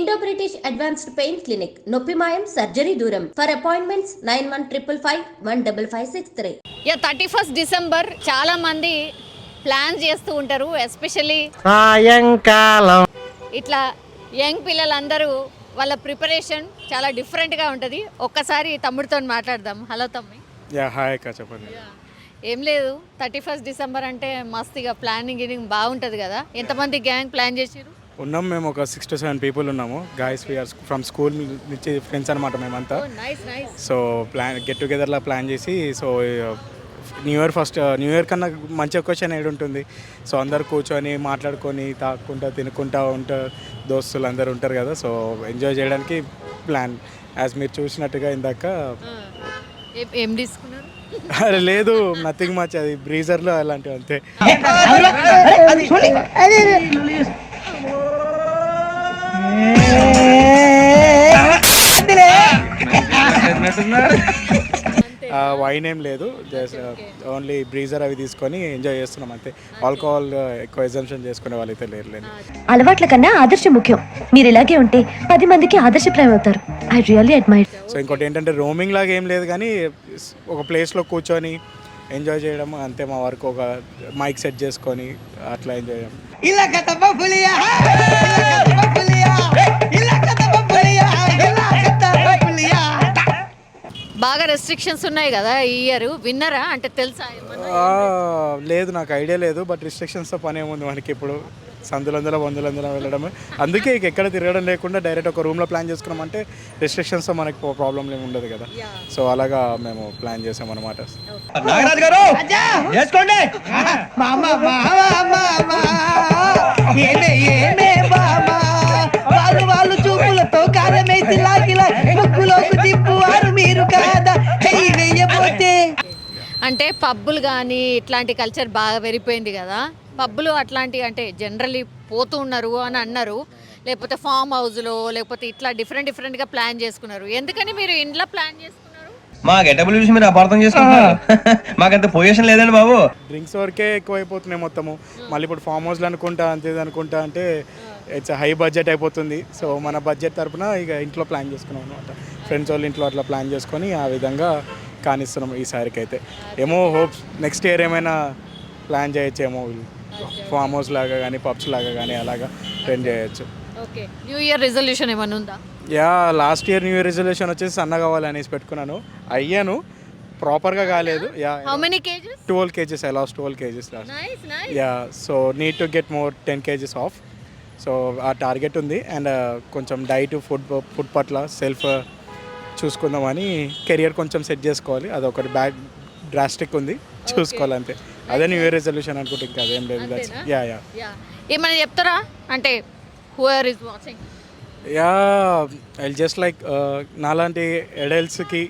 Indo British advanced pain clinic నొప్పి మాయం surgery దూరం ఫర్ అపాయింట్మెంట్స్ 9155515563. 31 డిసెంబర్ చాలా మంది ప్లాన్ చేస్తూ ఉంటారు. ఎస్పెషల్లీ సాయంకాలం ఇట్లా యంగ్ పిల్లలందరూ వాళ్ళ ప్రిపరేషన్ చాలా డిఫరెంట్గా ఉంటుంది. ఒక్కసారి తమ్ముడితో మాట్లాడదాం. హలో తమ్మి. హాయ్ అక్క, చెప్పండి. ఏం లేదు, 31 డిసెంబర్ అంటే మస్తుగా ప్లానింగ్ బాగుంటుంది కదా. ఎంతమంది గ్యాంగ్ ప్లాన్ చేసిరు? ఉన్నాం మేము ఒక 6 to 7 people ఉన్నాము. గాయస్ వీఆర్ ఫ్రమ్ స్కూల్ నుంచి ఫ్రెండ్స్ అనమాట మేమంతా. సో గెట్ టుగెదర్లా ప్లాన్ చేసి, సో న్యూ ఇయర్ కన్నా మంచి ఒకేషన్ ఏడు ఉంటుంది. సో అందరు కూర్చొని మాట్లాడుకొని తాక్కుంటా తినుకుంటా ఉంటారు, దోస్తులు అందరు ఉంటారు కదా. సో ఎంజాయ్ చేయడానికి ప్లాన్. యాజ్ మీరు చూసినట్టుగా ఇందాక ఏం తీసుకున్నారు? లేదు, నథింగ్ మచ్, అది బ్రీజర్లో అలాంటివి అంతే. వైన్ ఏం లేదు, జస్ట్ ఓన్లీ బ్రీజర్ అవి తీసుకొని ఎంజాయ్ చేస్తున్నాం అంతే. ఆల్కహాల్ ఎక్కువ ఎగ్జంప్షన్ చేసుకునే వాళ్ళైతే లేరు. అలవాట్ల కన్నా ఆదర్శం ముఖ్యం. మీరు ఇలాగే ఉంటే 10 మందికి ఆదర్శప్రాయం అవుతారు. I really admire. సో ఇంకోటి ఏంటంటే రోమింగ్ లాగా ఏం లేదు, కానీ ఒక ప్లేస్లో కూర్చొని ఎంజాయ్ చేయడం అంతే. మా వరకు ఒక మైక్ సెట్ చేసుకొని అట్లా ఎంజాయ్ చేయడం. బాగా రెస్ట్రిక్షన్స్ ఉన్నాయి కదా ఈ ఇయర్. విన్నరా అంటే తెలుసా? లేదు, నాకు ఐడియా లేదు. బట్ రిస్ట్రిక్షన్స్తో పని ఏముంది మనకి ఇప్పుడు, సందులందులో వందులందులో వెళ్ళడమే. అందుకే ఎక్కడ తిరగడం లేకుండా డైరెక్ట్ ఒక రూమ్లో ప్లాన్ చేసుకున్నామంటే రిస్ట్రిక్షన్స్తో మనకి ప్రాబ్లం ఏమి ఉండదు కదా. సో అలాగా మేము ప్లాన్ చేసాం అనమాట. అంటే పబ్బులు కానీ ఇట్లాంటి కల్చర్ బాగా పెరిగిపోయింది కదా. పబ్బులు అట్లాంటివి అంటే జనరల్లీ పోతూ ఉన్నారు అని అన్నారు, లేకపోతే ఫామ్ హౌస్లో, లేకపోతే ఇట్లా డిఫరెంట్గా ప్లాన్ చేసుకున్నారు. ఎందుకని మీరు ఇంట్లో ప్లాన్ చేసుకున్నారు? మా గెటబుల్ చూసి మీరు అపార్థం చేసుకుంటున్నారు. మాకంత పొజిషన్ లేదండి బాబు. డ్రింక్స్ వరకే ఎక్కువైపోతున్నాయి మొత్తము. మళ్ళీ ఇప్పుడు ఫామ్ హౌస్లు అనుకుంటా అనుకుంటా అంటే ఇట్స్ హై బడ్జెట్ అయిపోతుంది. సో మన బడ్జెట్ తరపున ఇక ఇంట్లో ప్లాన్ చేసుకున్నాం అనమాట. ఫ్రెండ్స్ వాళ్ళు ఇంట్లో అట్లా ప్లాన్ చేసుకొని ఆ విధంగా కానిస్తున్నాం ఈసారికి అయితే. ఏమో హోప్స్ నెక్స్ట్ ఇయర్ ఏమైనా ప్లాన్ చేయొచ్చేమో, ఫామ్ హౌస్ లాగా కానీ పబ్స్ లాగా కానీ అలాగా ప్లాన్ చేయొచ్చు. ఓకే, న్యూ ఇయర్ రెజల్యూషన్ ఏమైనా ఉందా? Last year new year resolution వచ్చేసి సన్నగా కావాలనేసి పెట్టుకున్నాను. అయ్యాను, ప్రాపర్గా కాలేదు. 12 kgs. I lost 12 kgs last. So need to get more 10 kgs off. So ఆ టార్గెట్ ఉంది. అండ్ కొంచెం డైట్ ఫుడ్ పట్ల సెల్ఫ్ చూసుకుందామని, కెరియర్ కొంచెం సెట్ చేసుకోవాలి. అదొకటి బ్యాక్ డ్రాస్టిక్ ఉంది, చూసుకోవాలంతే. అదే న్యూ ఇయర్ రెజల్యూషన్ అనుకుంటే ఇంకా అదేం లేదు. ఏమైనా చెప్తారా అంటే whoever is watching? I just like నాలాంటి అడల్ట్స్కి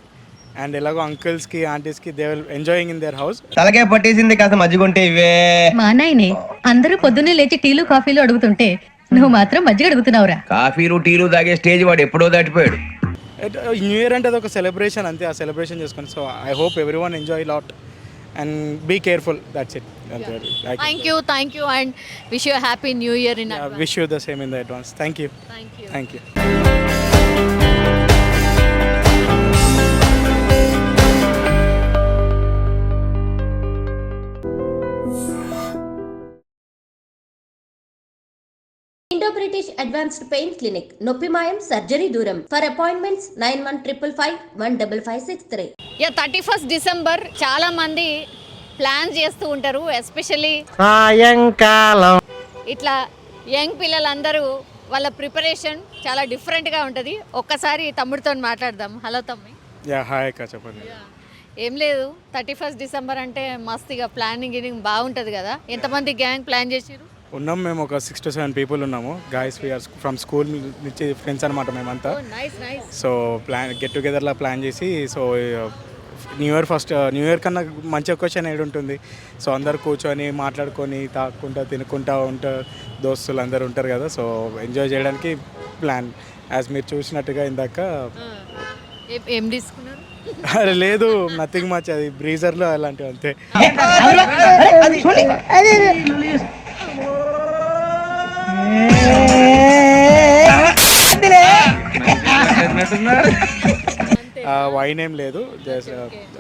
అండ్ ఎలాగో అంకిల్స్కి ఆంటీస్కి they will enjoying in their house. తలకే పట్టేసింది కాస్త మజ్జిగుంటే ఇవే. మా నాయనే అందరూ పొద్దున్నే లేచి టీలు కాఫీలు అడుగుతుంటే నువ్వు మాత్రం మజ్జిగ అడుగుతున్నావురా. కాఫీలు టీలు తాగే స్టేజ్ వాడు ఎప్పుడో దాటిపోయాడు. న్యూ ఇయర్ అంటే ఒక సెలబ్రేషన్ అంతే, ఆ సెలబ్రేషన్ చేసుకొని. So I hope everyone enjoy lot and be careful. That's it. Thank you and wish you happy new year in advance. Wish you the same in the advance. Thank you. Indo British advanced pain clinic నొప్పి మాయం surgery దూరం for appointments 9155515563. 31 December చాలా మంది plan చేస్తూ ఉంటారు. Especially సాయంకాలం ఇట్లా young పిల్లలందరూ వాళ్ళ ప్రిపరేషన్ చాలా డిఫరెంట్గా ఉంటుంది. ఒక్కసారి తమ్ముడితో మాట్లాడదాం. హలో తమ్మి. హాయ్ అక్క, చెప్పండి. ఏం లేదు, 31 డిసెంబర్ అంటే మస్తుగా ప్లానింగ్ బాగుంటుంది కదా. ఎంతమంది గ్యాంగ్ ప్లాన్ చేసిరు? ఉన్నాం మేము ఒక 6 to 7 people ఉన్నాము. గాయస్ వీఆర్ ఫ్రమ్ స్కూల్ నుంచి ఫ్రెండ్స్ అనమాట మేమంతా. సో గెట్ టుగెదర్లా ప్లాన్ చేసి, సో న్యూ ఇయర్ కన్నా మంచి ఒకేషన్ ఏడు ఉంటుంది. సో అందరు కూర్చొని మాట్లాడుకొని తాక్కుంటా తినుకుంటా ఉంటారు, దోస్తులు అందరు ఉంటారు కదా. సో ఎంజాయ్ చేయడానికి ప్లాన్. యాజ్ మీరు చూసినట్టుగా ఇందాక ఏం తీసుకున్నారు? లేదు, నథింగ్ మచ్, అది బ్రీజర్లో అలాంటివి అంతే. తాగినట్టున్నా. వైన్ ఏం లేదు, జస్ట్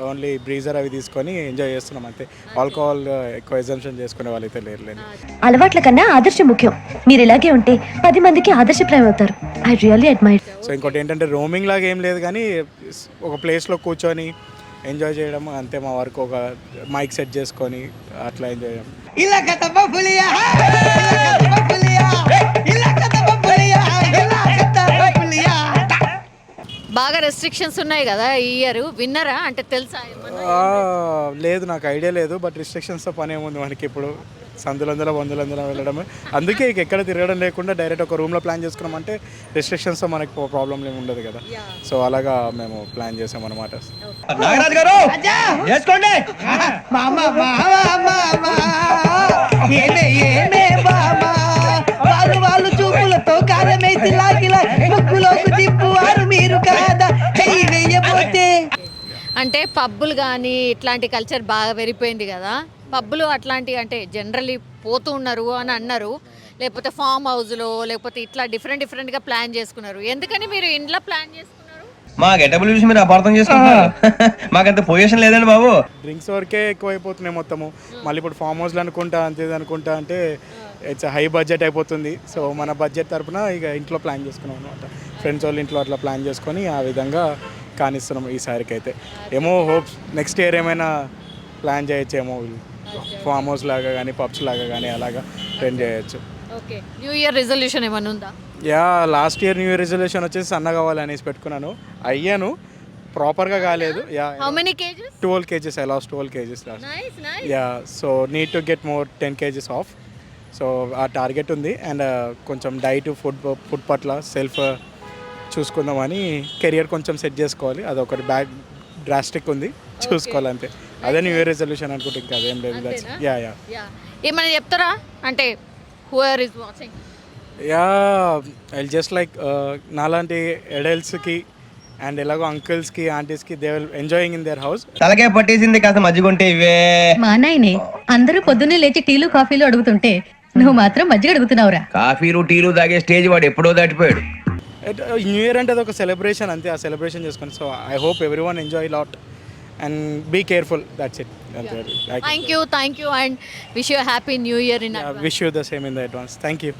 ఓన్లీ బ్రీజర్ అవి తీసుకొని ఎంజాయ్ చేస్తున్నాం అంతే. ఆల్కహాల్ ఎక్కువ ఎగ్జంప్షన్ చేసుకునే వాళ్ళైతే లేరు. అలవాట్ల కన్నా ఆదర్శం ముఖ్యం. మీరు ఇలాగే ఉంటే 10 మందికి ఆదర్శప్రాయం అవుతారు. I really admire. సో ఇంకోటి ఏంటంటే రోమింగ్ లాగా ఏం లేదు కానీ ఒక ప్లేస్లో కూర్చొని ఎంజాయ్ చేయడం అంతే. మా వరకు ఒక మైక్ సెట్ చేసుకొని అట్లా ఎంజాయ్ చేయడం. బాగా రెస్ట్రిక్షన్స్ ఉన్నాయి కదా ఈ ఇయర్, విన్నరా అంటే తెలుసా ఏమన్నా? లేదు, నాకు ఐడియా లేదు. బట్ రిస్ట్రిక్షన్స్తో పని ఏముంది మనకి ఇప్పుడు, సందులందులో వందులందులో వెళ్ళడమే. అందుకే ఇక ఎక్కడ తిరగడం లేకుండా డైరెక్ట్ ఒక రూమ్లో ప్లాన్ చేసుకున్నామంటే రిస్ట్రిక్షన్స్తో మనకి ప్రాబ్లం ఏమి ఉండదు కదా. సో అలాగా మేము ప్లాన్ చేసాం అనమాట. నాగరాజు గారు చేసుకోండి. వాళ్ళు చూపులతో కారమేసి లాగిలా ముక్కులోకి తిప్పువారు మీరు కాదా చెయ్యి వేయబోతే. అంటే పబ్బులు కానీ ఇట్లాంటి కల్చర్ బాగా పెరిగిపోయింది కదా. పబ్బులు అట్లాంటి అంటే జనరల్లీ పోతూ ఉన్నారు అని అన్నారు, లేకపోతే ఫామ్ హౌస్లో లేకపోతే ఇట్లా డిఫరెంట్గా ప్లాన్ చేసుకున్నారు. ఎందుకని మీరు ఇంట్లో ప్లాన్ చేసుకున్నారు? మా గెటబుల్ చూసి మీరు అపార్థం చేసుకుంటున్నారు. మాకంత పొజిషన్ లేదండి బాబు. డ్రింక్స్ వరకే ఎక్కువైపోతున్నాయి మొత్తము. మళ్ళీ ఇప్పుడు ఫామ్ హౌస్లో అనుకుంటా అంతే అనుకుంటా అంటే ఇట్స్ హై బడ్జెట్ అయిపోతుంది. సో మన బడ్జెట్ తరపున ఇక ఇంట్లో ప్లాన్ చేసుకున్నాం అనమాట. ఫ్రెండ్స్ వాళ్ళు ఇంట్లో అట్లా ప్లాన్ చేసుకొని ఆ విధంగా కానిస్తున్నాం ఈసారికి అయితే. ఏమో హోప్స్ నెక్స్ట్ ఇయర్ ఏమైనా ప్లాన్ చేయొచ్చేమో, ఫామ్ హౌస్ లాగా కానీ పబ్స్ లాగా కానీ అలాగా ట్రెండ్ చేయొచ్చు. ఓకే, న్యూ ఇయర్ రెజల్యూషన్ ఏమైనా ఉందా? Yeah, last year new year resolution వచ్చేసి సన్నగా కావాలనేసి పెట్టుకున్నాను. అయ్యాను, ప్రాపర్గా కాలేదు. Yeah, how many kgs? 12 kgs. I lost 12 kgs last. Nice. Yeah, so need to get more 10 kgs of. So ఆ టార్గెట్ ఉంది. అండ్ కొంచెం డైట్ ఫుడ్ పట్ల సెల్ఫ్ చూసుకుందామని, కెరియర్ కొంచెం సెట్ చేసుకోవాలి. అదొకటి డ్రాస్టిక్ ఉంది, చూసుకోవాలి అంతే. అదే న్యూ ఇయర్ రెజల్యూషన్ అనుకుంటే ఇంకా అదేం లేదు. యా ఏమైనా చెప్తారా అంటే whoever is watching? Yeah, I just like నాలాంటి అడల్ట్స్కి అండ్ ఎలాగో అంకుల్స్కి ఆంటీస్కి they will enjoying in their house. తలకే పట్టేసింది, కాస్త మజ్జిగుంటే ఇవే. మా నాయనే అందరూ పొద్దున్నే లేచి టీలు కాఫీలు అడుగుతుంటే నువ్వు మాత్రం మజ్జిగ అడుగుతున్నావురా. కాఫీలు టీలు తాగే స్టేజ్ వాడు ఎప్పుడో దాటిపోయాడు. న్యూ ఇయర్ అంటే అది ఒక సెలబ్రేషన్ అంతే, ఆ సెలబ్రేషన్ చేసుకొని. So I hope everyone enjoy lot and be careful. That's it. Thank you and wish you happy new year in wish you the same in the advance. Thank you.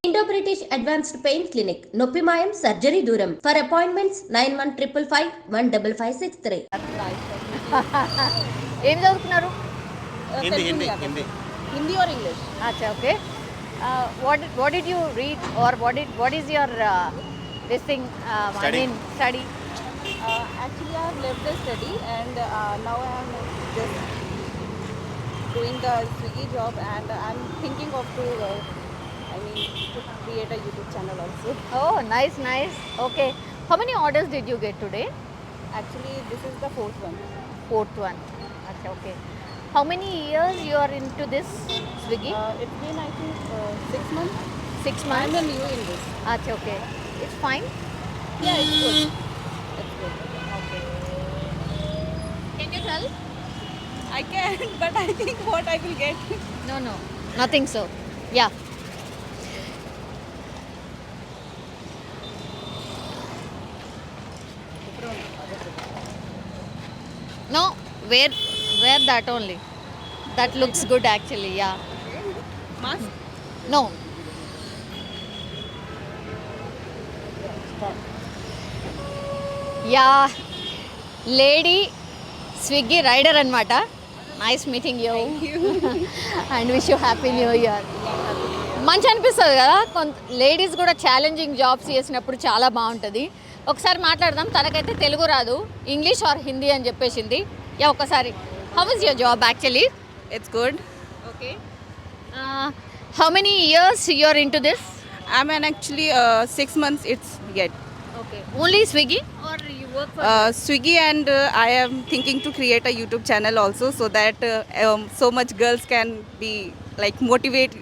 Indo British advanced pain clinic, నొప్పి మాయం, surgery దూరం. For appointments 9155515563. ఏం చదువుతున్నారు? Hindi or English? అచ్చా, okay. What did you read or what is your this thing study? Actually, I have left the study and now I am just doing the Swiggy job and I'm thinking of to create a YouTube channel also. Oh, nice. Okay. How many orders did you get today? Actually, this is the fourth one. Fourth one. Acha, okay. How many years you are into this Swiggy? It's been I think 6 months. 6 months. I'm new in this. Acha, okay. It's fine. Yeah, it's good. It's good. Okay. Can you tell? I can, but I think what I will get. No, nothing so. Yeah. No, wear that only. That looks good actually, yeah. Mask? No. Yeah, lady Swiggy rider anamata. Nice meeting you. And wish you happy new year. మంచి అనిపిస్తుంది కదా, ladies కూడా challenging jobs చేసినప్పుడు చాలా బాగుంటుంది. ఒకసారి మాట్లాడదాం. తనకైతే తెలుగు రాదు, ఇంగ్లీష్ ఆర్ హిందీ అని చెప్పేసింది. యా, ఒకసారి how is your job actually? It's good. Okay. How many years you are into this? I'm an actually 6 months it's get. Okay. Only Swiggy are you work for Swiggy and I am thinking to create a YouTube channel also so that so much girls can be like motivate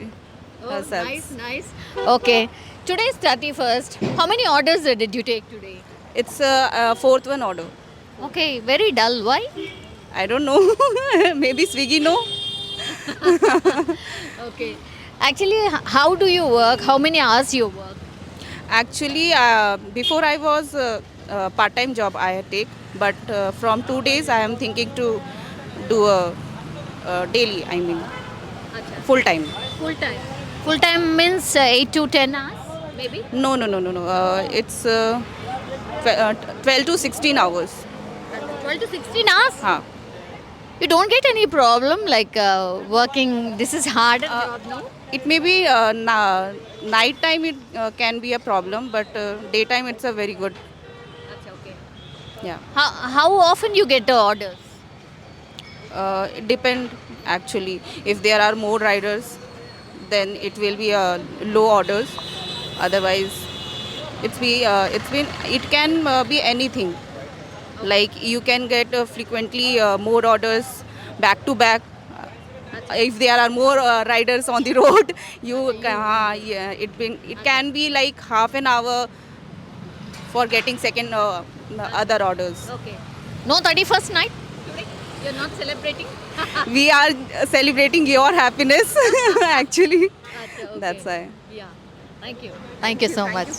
herself. Nice. Okay. Today is 31st. How many orders did you take today? It's fourth one order. Okay, very dull. Why? I don't know. Maybe Swiggy no. Okay. Actually, how do you work? How many hours you work? Actually, before I was part-time job I take, but from 2 days I am thinking to do a daily. I mean, full time. Full time means 8 to 10 hours, maybe? No. It's 12 to 16 hours. 12 to 16 hours? Huh. You don't get any problem like working, this is harder job, no? It may be night time. It can be a problem, but daytime it's a very good. Okay. Yeah. How often you get the orders? It depend actually. If there are more riders, then it will be low orders. Otherwise, it can be anything. Like you can get frequently more orders back to back. If there are more riders on the road, it can be like half an hour for getting second other orders. Okay. No 31st night today? You're not celebrating? We are celebrating your happiness actually. Okay. That's why. Yeah. Thank you so much.